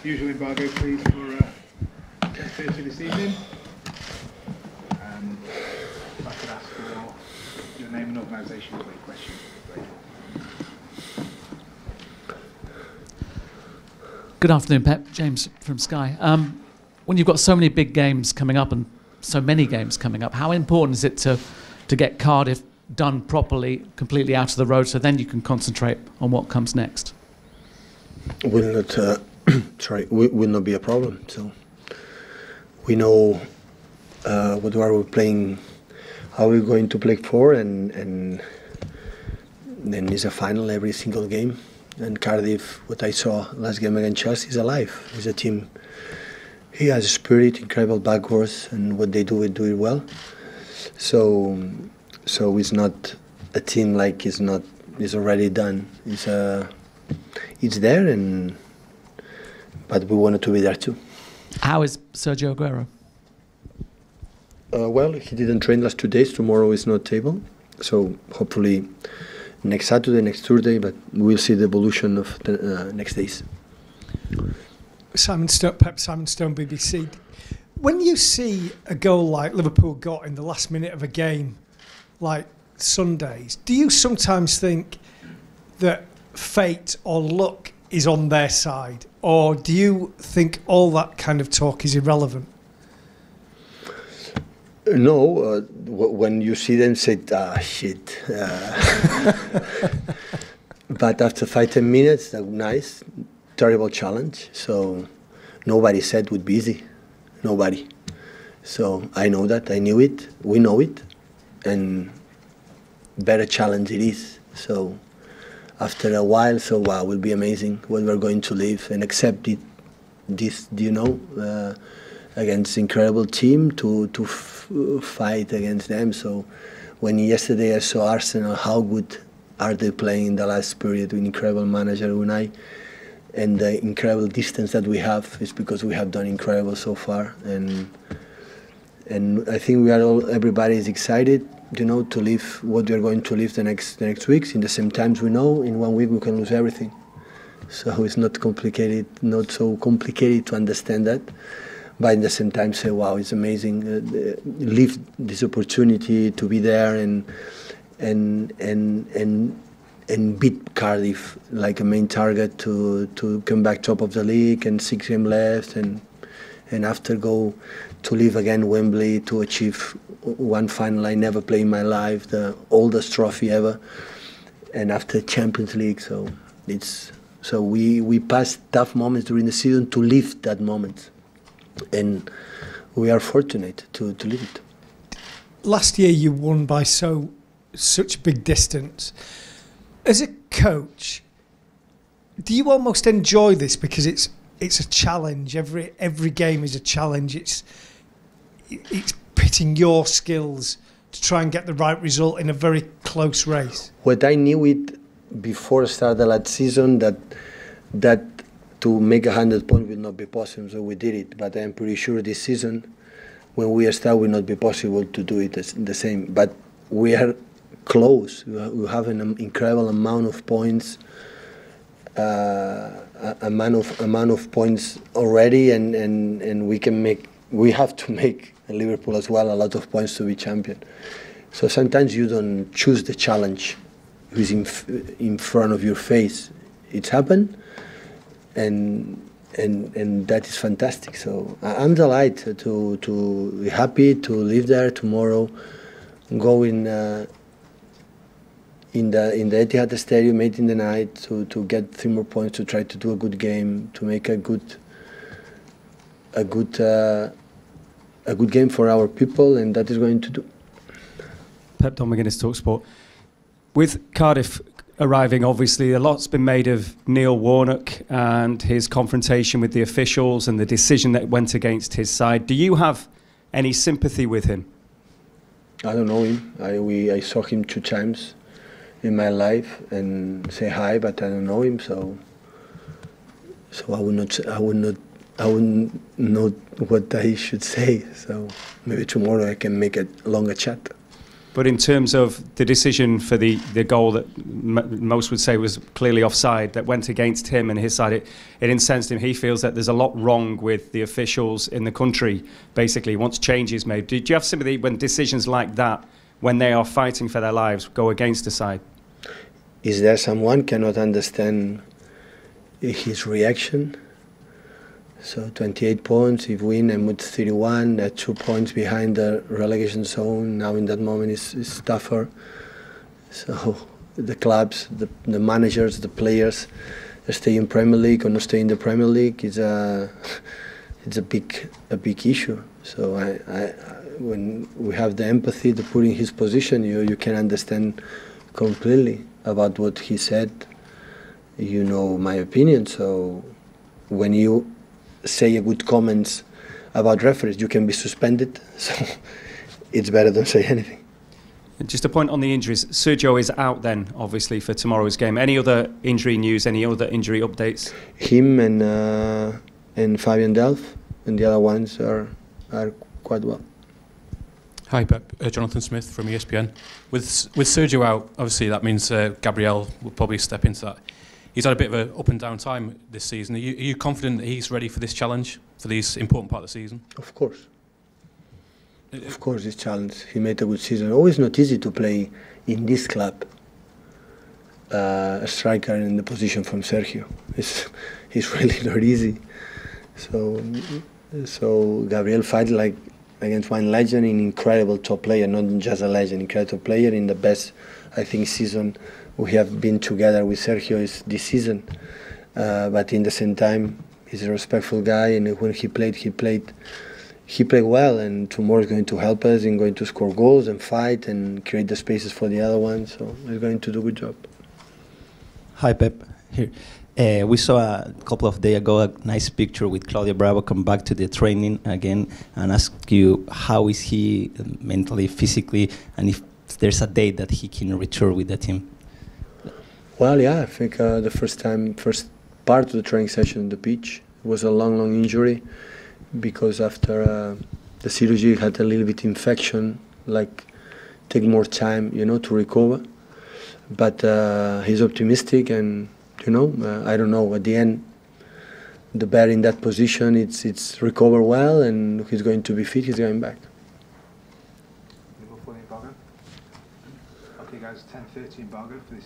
Usual embargo, please, for guest speaker this evening. If I could ask for your name and organisation for your question. Good afternoon, Pep. James from Sky. When you've got so many big games coming up and so many games coming up, how important is it to get Cardiff done properly, completely out of the road, so then you can concentrate on what comes next? Will not will not be a problem. So we know what are we playing, how we're going to play for, and then it's a final every single game. And Cardiff, what I saw last game against Chelsea, is alive. It's a team. He has a spirit, incredible backwards, and what they do it well. So it's not a team like it's already done. It's there, but we wanted to be there too. How is Sergio Aguero? Well, he didn't train last 2 days. Tomorrow is not table, so hopefully next Saturday, next Thursday. But we'll see the evolution of the next days. Simon Stone, Pep, Simon Stone, BBC. When you see a goal like Liverpool got in the last minute of a game, like Sundays, do you sometimes think that fate or luck is on their side, or do you think all that kind of talk is irrelevant? No, when you see them say, shit. But after 5-10 minutes, nice, terrible challenge. So nobody said it would be easy. Nobody. So I know that, I knew it, we know it, and better challenge it is. So after a while, wow, it will be amazing what we're going to live and accept it. This, against incredible team to fight against them. So when yesterday I saw Arsenal, how good are they playing in the last period with incredible manager Unai, and the incredible distance that we have is because we have done incredible so far. And I think everybody is excited, to live what we are going to live the next weeks. In the same times, we know in 1 week we can lose everything. So it's not complicated, not so complicated to understand that. But at the same time, say, wow, it's amazing. Live this opportunity to be there and beat Cardiff like a main target to come back top of the league, and 6 games left, and after go to live again Wembley to achieve one final I never played in my life, the oldest trophy ever, and after Champions League. So we passed tough moments during the season to live that moment. And we are fortunate to live it. Last year you won by such big distance. As a coach, do you almost enjoy this because it's a challenge? Every game is a challenge. It's pitting your skills to try and get the right result in a very close race. What I knew it before start the last season that to make 100 points will not be possible, so we did it. But I'm pretty sure this season, when we start, will not be possible to do it the same. But we are close. We have an incredible amount of points, amount of points already, and we have to make Liverpool as well a lot of points to be champion. So sometimes you don't choose the challenge who's in front of your face. It's happened. And that is fantastic. So I'm delighted to be happy to live there tomorrow, go in the Etihad Stadium 8 in the night to get 3 more points, to try to do a good game, to make a good game for our people, and that is going to do. Pep, Don McGuinness, TalkSport. With Cardiff arriving, obviously, a lot's been made of Neil Warnock and his confrontation with the officials and the decision that went against his side. Do you have any sympathy with him? I don't know him. I saw him 2 times in my life and say hi, but I don't know him. So I wouldn't know what I should say. So maybe tomorrow I can make a longer chat. But in terms of the decision for the goal that most would say was clearly offside, that went against him and his side, it incensed him. He feels that there's a lot wrong with the officials in the country, basically, once changes made. Did you have sympathy when decisions like that, when they are fighting for their lives, go against a side? Is there someone cannot understand his reaction? So 28 points, if win and with 31, they're 2 points behind the relegation zone. Now in that moment it's tougher. So the clubs, the managers, the players, stay in Premier League or not stay in the Premier League, it's a big issue. So when we have the empathy to put in his position, you can understand completely about what he said. You know my opinion, so when you say a good comments about referees, you can be suspended, so it's better don't say anything. Just a point on the injuries. Sergio is out then, obviously, for tomorrow's game. Any other injury news, any other injury updates? Him and Fabian Delph, and the other ones are quite well. Hi Pep, Jonathan Smith from ESPN. With Sergio out, obviously that means Gabriel will probably step into that. He's had a bit of an up and down time this season. Are you confident that he's ready for this challenge, for this important part of the season? Of course. Of course, this challenge. He made a good season. Always not easy to play in this club. A striker in the position from Sergio. It's really not easy. So Gabriel fight like against one legend, an incredible top player, not just a legend, incredible player in the best, I think, season we have been together with Sergio is this season. But in the same time, he's a respectful guy, and when he played well, and tomorrow is going to help us and going to score goals and fight and create the spaces for the other ones. So he's going to do a good job. Hi Pep, here. We saw a couple of days ago a nice picture with Claudio Bravo come back to the training again and ask you how is he mentally, physically, and if there's a day that he can return with the team. Well, yeah, I think the first part of the training session on the pitch was a long injury because after the surgery had a little bit infection, like take more time, to recover. But he's optimistic, and I don't know. At the end, the bear in that position, it's recover well, and he's going to be fit. He's going back. Okay, guys, 10:30 embargo for this.